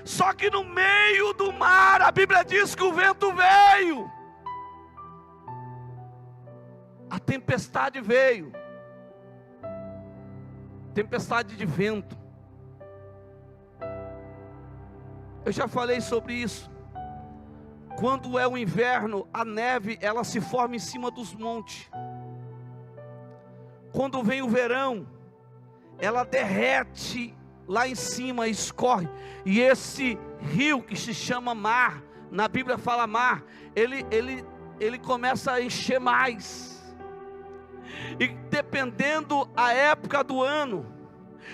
Speaker 1: Só que no meio do mar, a Bíblia diz que o vento veio, a tempestade veio, tempestade de vento. Eu já falei sobre isso. Quando é o inverno, a neve ela se forma em cima dos montes. Quando vem o verão, ela derrete lá em cima, escorre. E esse rio que se chama mar, na Bíblia fala mar, ele começa a encher mais. E dependendo a época do ano,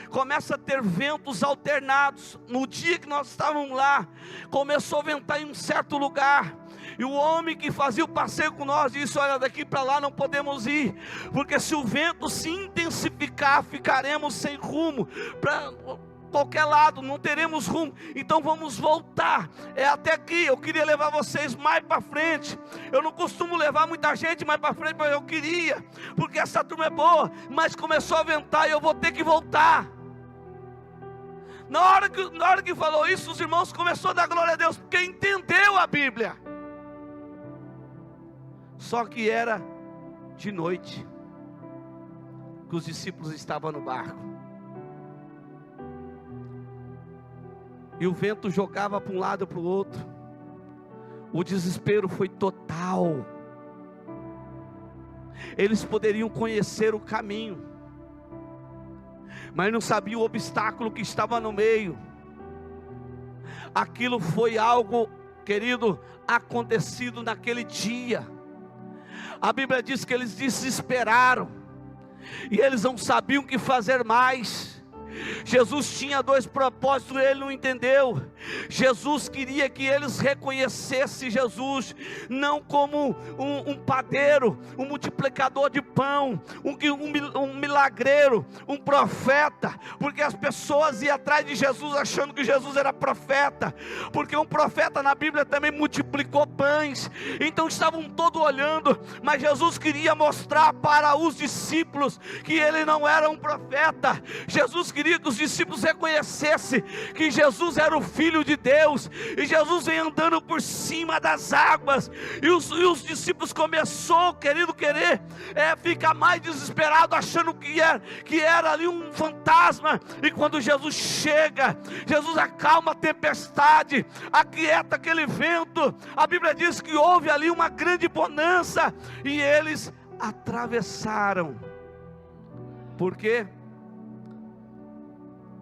Speaker 1: começa a ter ventos alternados. No dia que nós estávamos lá, começou a ventar em um certo lugar. E o homem que fazia o passeio com nós disse: olha, daqui para lá não podemos ir, porque se o vento se intensificar, ficaremos sem rumo. qualquer lado, não teremos rumo, então vamos voltar, até aqui. Eu queria levar vocês mais para frente, eu não costumo levar muita gente mais para frente, mas eu queria, porque essa turma é boa, mas começou a ventar e eu vou ter que voltar. Na hora que falou isso, os irmãos começaram a dar glória a Deus, porque entendeu a Bíblia. Só que era de noite, que os discípulos estavam no barco, e o vento jogava para um lado e para o outro, o desespero foi total. Eles poderiam conhecer o caminho, mas não sabiam o obstáculo que estava no meio. Aquilo foi algo, querido, acontecido naquele dia. A Bíblia diz que eles desesperaram, e eles não sabiam o que fazer mais. Jesus tinha 2 propósitos, ele não entendeu. Jesus queria que eles reconhecessem Jesus, não como um padeiro, um multiplicador de pão, um milagreiro, um profeta, porque as pessoas iam atrás de Jesus achando que Jesus era profeta, porque um profeta na Bíblia também multiplicou pães, então estavam todos olhando, mas Jesus queria mostrar para os discípulos que ele não era um profeta. Jesus queria que os discípulos reconhecessem que Jesus era o Filho de Deus, e Jesus vem andando por cima das águas, e os discípulos começou, querido, querer ficar mais desesperado, achando que era ali um fantasma. E quando Jesus chega, Jesus acalma a tempestade, aquieta aquele vento. A Bíblia diz que houve ali uma grande bonança, e eles atravessaram. Por quê?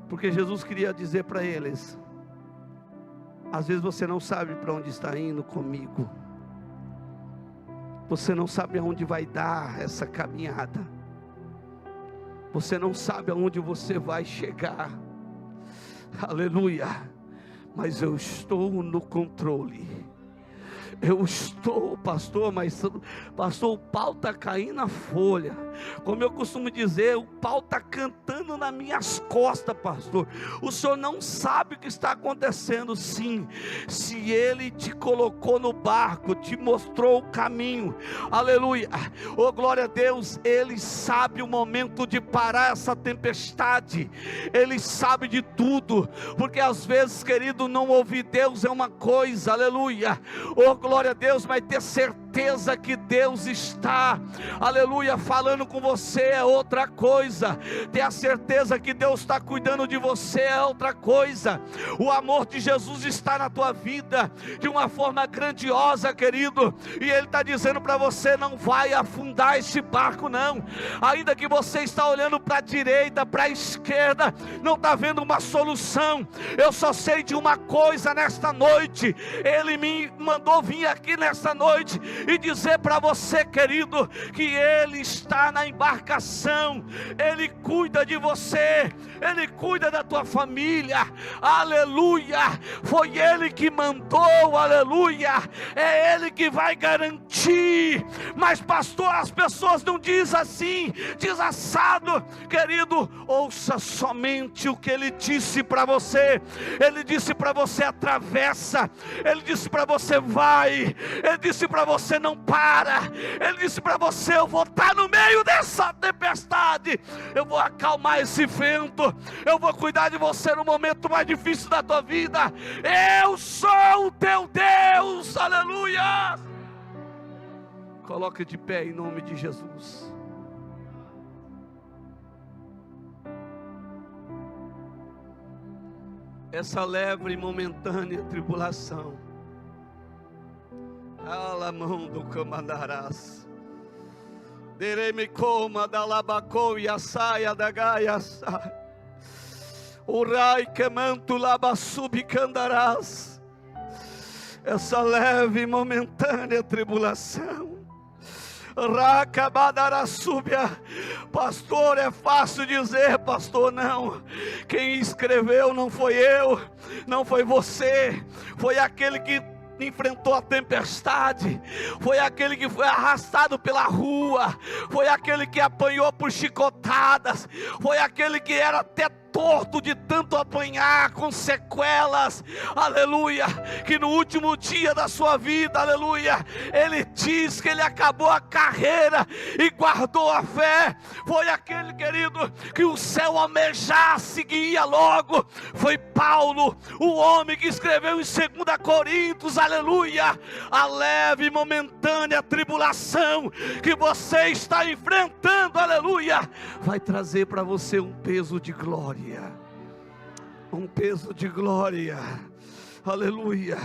Speaker 1: Porque Jesus queria dizer para eles: às vezes você não sabe para onde está indo comigo, você não sabe aonde vai dar essa caminhada, você não sabe aonde você vai chegar, aleluia, mas eu estou no controle. Eu estou, pastor, mas pastor, o pau está caindo na folha. Como eu costumo dizer, o pau está cantando nas minhas costas, pastor. O senhor não sabe o que está acontecendo. Sim, se ele te colocou no barco, te mostrou o caminho, aleluia, oh glória a Deus, ele sabe o momento de parar essa tempestade, ele sabe de tudo, porque às vezes, querido, não ouvir Deus é uma coisa, aleluia, oh glória a Deus, mas ter certeza que Deus está, aleluia, falando com você é outra coisa. Ter a certeza que Deus está cuidando de você é outra coisa. O amor de Jesus está na tua vida de uma forma grandiosa, querido, e Ele está dizendo para você: não vai afundar esse barco não. Ainda que você está olhando para a direita, para a esquerda, não está vendo uma solução, eu só sei de uma coisa nesta noite. Ele me mandou vir aqui nesta noite e dizer para você, querido, que Ele está na embarcação, Ele cuida de você, Ele cuida da tua família, aleluia, foi Ele que mandou, aleluia, é Ele que vai garantir. Mas pastor, as pessoas não dizem assim, diz assado, querido, ouça somente o que Ele disse para você. Ele disse para você: atravessa. Ele disse para você: vai. Ele disse para você: não para. Ele disse para você: eu vou estar no meio dessa tempestade, eu vou acalmar esse vento, eu vou cuidar de você no momento mais difícil da tua vida. Eu sou o teu Deus, aleluia. Coloque de pé em nome de Jesus. Essa leve e momentânea tribulação, alamão do camandarás, dereme coma da labacou e a saia da gaia, o rai que manto labassubicandarás. Essa leve e momentânea tribulação, pastor, é fácil dizer, pastor, não, quem escreveu não foi eu, não foi você, foi aquele que enfrentou a tempestade, foi aquele que foi arrastado pela rua, foi aquele que apanhou por chicotadas, foi aquele que era até torto de tanto apanhar, com sequelas, aleluia, que no último dia da sua vida, aleluia, ele diz que ele acabou a carreira e guardou a fé. Foi aquele, querido, que o céu almejasse que ia logo. Foi Paulo, o homem que escreveu em 2 Coríntios, aleluia, a leve e momentânea tribulação que você está enfrentando, aleluia, vai trazer para você um peso de glória, um peso de glória. Aleluia,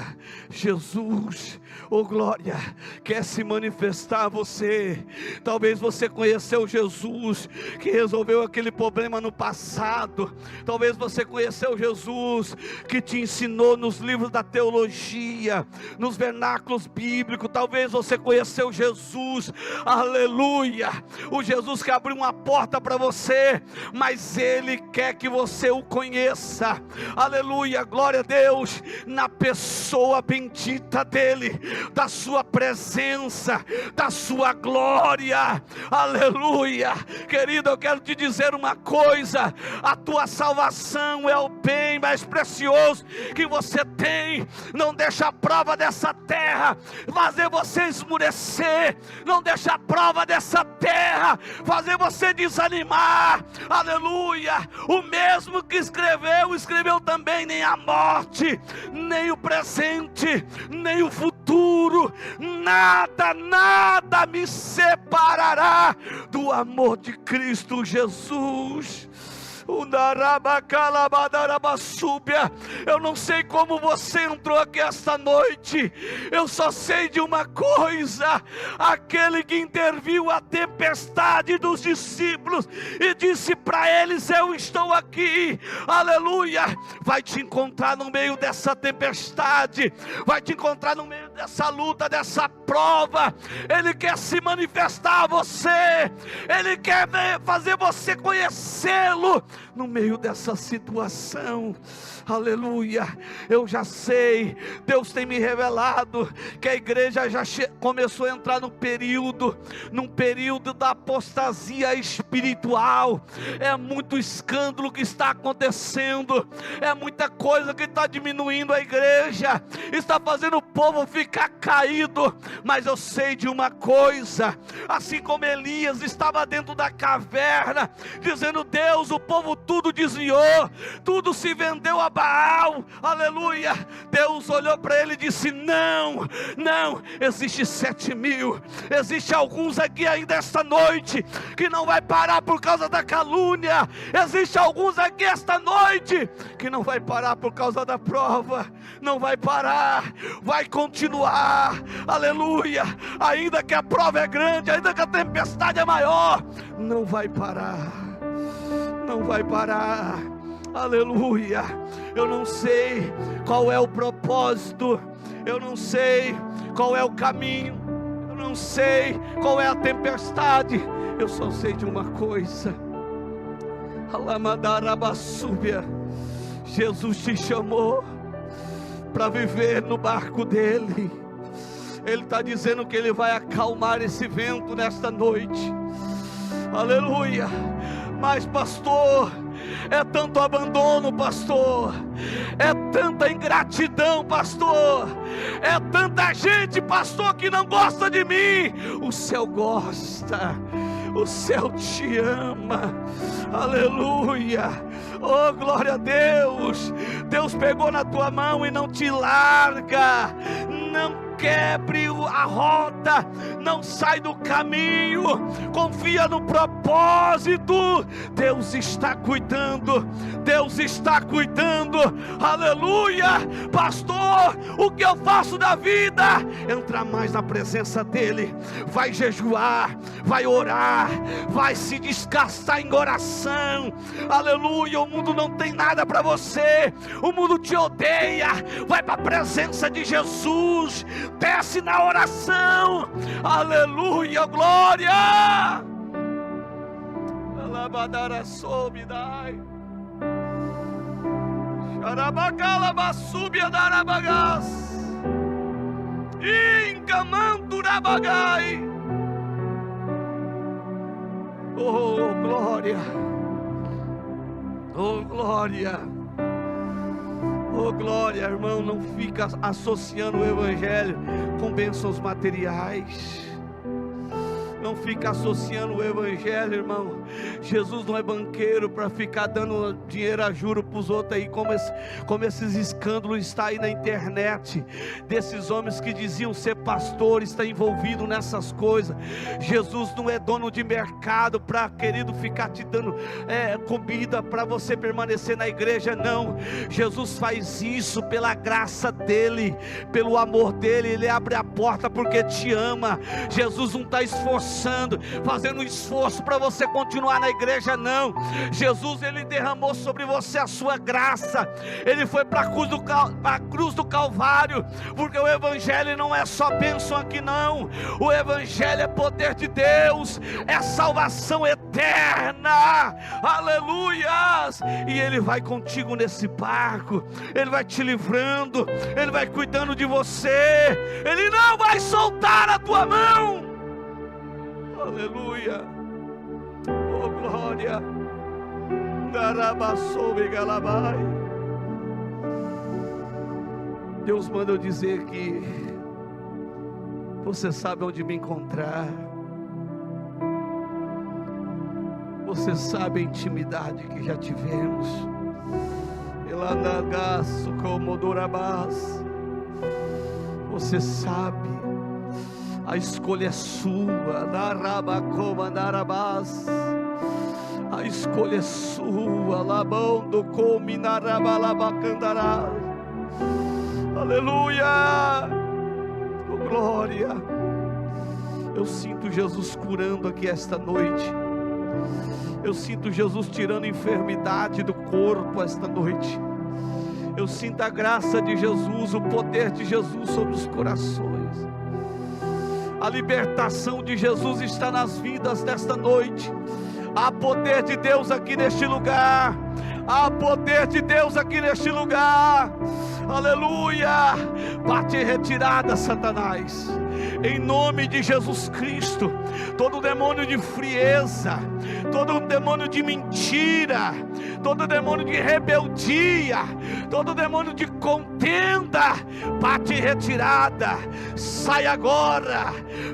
Speaker 1: Jesus, oh glória, quer se manifestar a você. Talvez você conheceu Jesus, que resolveu aquele problema no passado. Talvez você conheceu Jesus, que te ensinou nos livros da teologia, nos vernáculos bíblicos. Talvez você conheceu Jesus, aleluia, o Jesus que abriu uma porta para você, mas Ele quer que você o conheça, aleluia, glória a Deus, na pessoa bendita dEle, da sua presença, da sua glória, aleluia. Querido, eu quero te dizer uma coisa: a tua salvação é o bem mais precioso que você tem. Não deixa a prova dessa terra fazer você esmurecer, não deixa a prova dessa terra fazer você desanimar, aleluia. O mesmo que escreveu também: nem a morte, nem o presente, nem o futuro, nada me separará do amor de Cristo Jesus. Eu não sei como você entrou aqui esta noite, eu só sei de uma coisa: aquele que interviu a tempestade dos discípulos e disse para eles: eu estou aqui, aleluia, vai te encontrar no meio dessa tempestade, vai te encontrar no meio dessa luta, dessa prova. Ele quer se manifestar a você, Ele quer fazer você conhecê-lo no meio dessa situação, aleluia. Eu já sei, Deus tem me revelado que a igreja já começou a entrar num período da apostasia espiritual. É muito escândalo que está acontecendo, é muita coisa que está diminuindo a igreja, está fazendo o povo ficar caído. Mas eu sei de uma coisa: assim como Elias estava dentro da caverna, dizendo: Deus, o povo tudo desviou, tudo se vendeu a Baal, aleluia. Deus olhou para ele e disse: não, existe 7.000, existe alguns aqui ainda esta noite que não vai parar por causa da calúnia, existe alguns aqui esta noite que não vai parar por causa da prova, não vai parar, vai continuar, aleluia. Ainda que a prova é grande, ainda que a tempestade é maior, não vai parar, não vai parar, aleluia. Eu não sei qual é o propósito, eu não sei qual é o caminho, eu não sei qual é a tempestade, eu só sei de uma coisa: Alamadarabassúbia, Jesus te chamou para viver no barco dele. Ele está dizendo que Ele vai acalmar esse vento nesta noite, aleluia. Mas pastor, é tanto abandono, pastor, é tanta ingratidão, pastor, é tanta gente, pastor, que não gosta de mim. O céu gosta, o céu te ama, aleluia. Oh, glória a Deus. Deus pegou na tua mão e não te larga. Não quebre a rota, não sai do caminho, confia no propósito. Deus está cuidando, Deus está cuidando, aleluia. Pastor, o que eu faço da vida? Entrar mais na presença dEle, vai jejuar, vai orar, vai se desgastar em oração, aleluia. O mundo não tem nada para você, o mundo te odeia. Vai para a presença de Jesus, desce na oração, aleluia, glória. Alabadara sobidai, xarabacala subia darabagas, incamanturabagai. Oh, glória. Oh glória, oh glória, irmão. Não fica associando o evangelho com bênçãos materiais. Não fica associando o evangelho, irmão. Jesus não é banqueiro para ficar dando dinheiro a juro para os outros aí, como esses escândalos está aí na internet, desses homens que diziam ser pastores, está envolvido nessas coisas. Jesus não é dono de mercado para, querido, ficar te dando comida para você permanecer na igreja, não. Jesus faz isso pela graça dele, pelo amor dele. Ele abre a porta porque te ama. Jesus não está fazendo um esforço para você continuar na igreja, não. Jesus, ele derramou sobre você a sua graça. Ele foi para a cruz do Calvário, porque o evangelho não é só bênção aqui, não. O evangelho é poder de Deus, é salvação eterna. Aleluias! E ele vai contigo nesse barco, ele vai te livrando, ele vai cuidando de você, ele não vai soltar a tua mão. Aleluia, oh glória. Deus manda eu dizer que você sabe onde me encontrar, você sabe a intimidade que já tivemos. Você sabe. A escolha é sua. A escolha é sua. Aleluia. Oh glória. Eu sinto Jesus curando aqui esta noite. Eu sinto Jesus tirando enfermidade do corpo esta noite. Eu sinto a graça de Jesus, o poder de Jesus sobre os corações. A libertação de Jesus está nas vidas desta noite. Há poder de Deus aqui neste lugar. Há poder de Deus aqui neste lugar. Aleluia. Bate em retirada, Satanás, em nome de Jesus Cristo. Todo demônio de frieza, todo demônio de mentira, todo demônio de rebeldia, todo demônio de contenda, bate em retirada. Sai agora.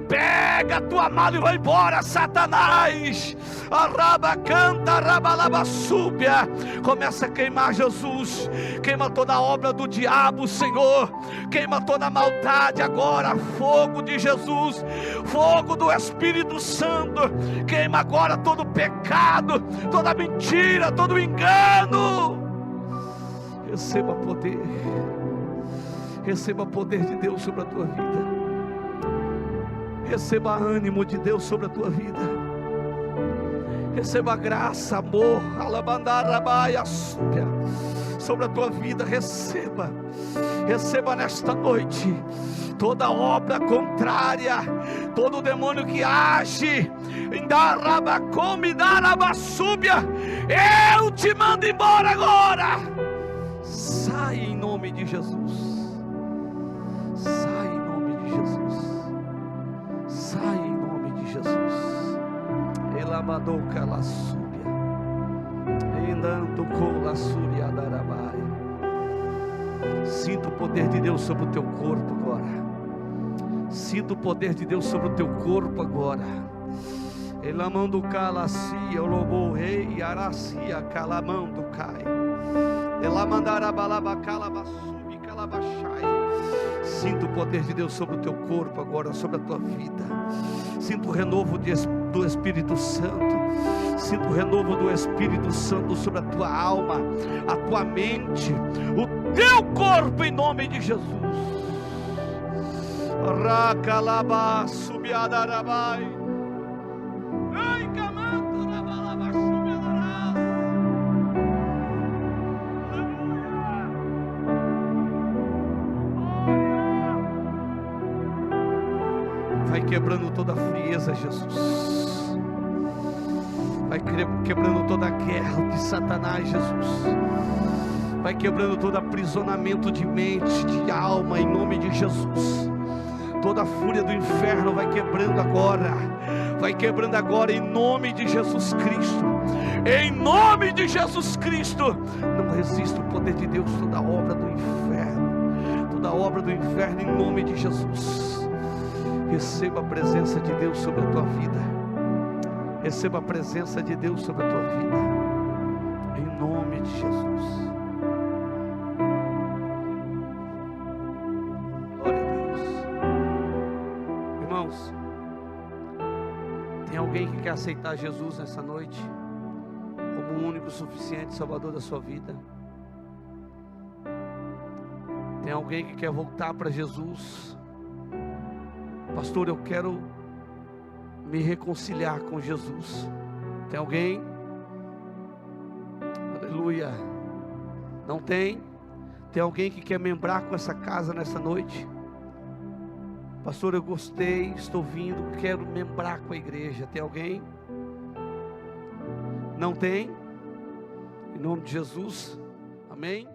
Speaker 1: Pega a tua mala e vai embora, Satanás. Arabacanta, arabalabasúbia. Começa a queimar, Jesus. Queima toda a obra do diabo, Senhor. Queima toda a maldade agora. Fogo de Jesus, fogo do Espírito Santo. Queima agora todo o pecado, toda mentira, todo engano. Receba poder. Receba poder de Deus sobre a tua vida. Receba ânimo de Deus sobre a tua vida. Receba graça, amor, alabandarabaia, sobre a tua vida. Receba nesta noite toda obra contrária, todo demônio que age em darabacome, darabasúbia, eu te mando embora agora. Sai em nome de Jesus. Sai em nome de Jesus. Sai em nome de Jesus. Elamadou calassúbia, endando com lassúria darabai. Sinta o poder de Deus sobre o teu corpo agora. Sinta o poder de Deus sobre o teu corpo agora. Elamando calassia, o lobo rei, aracia, calamando cai. Elamandarabalaба calabassubi, calabachai. Sinta o poder de Deus sobre o teu corpo agora, sobre a tua vida. Sinta o renovo do Espírito Santo. Sinta o renovo do Espírito Santo sobre a tua alma, a tua mente, o teu corpo, em nome de Jesus. Racalaba subiadarabai. Ai, camanto da balaba subiadarás. Vai quebrando toda a frieza, Jesus. Vai quebrando toda a guerra de Satanás, Jesus. Vai quebrando todo aprisionamento de mente, de alma, em nome de Jesus. Toda a fúria do inferno vai quebrando agora. Vai quebrando agora em nome de Jesus Cristo. Em nome de Jesus Cristo, não resista o poder de Deus, toda obra do inferno, toda obra do inferno, em nome de Jesus. Receba a presença de Deus sobre a tua vida, receba a presença de Deus sobre a tua vida, em nome de Jesus. Glória a Deus. Irmãos, tem alguém que quer aceitar Jesus nessa noite como o único, suficiente Salvador da sua vida? Tem alguém que quer voltar para Jesus? Pastor, eu quero me reconciliar com Jesus. Tem alguém? Aleluia. Não tem? Tem alguém que quer membrar com essa casa nessa noite? Pastor, eu gostei, estou vindo, quero membrar com a igreja. Tem alguém? Não tem? Em nome de Jesus, amém?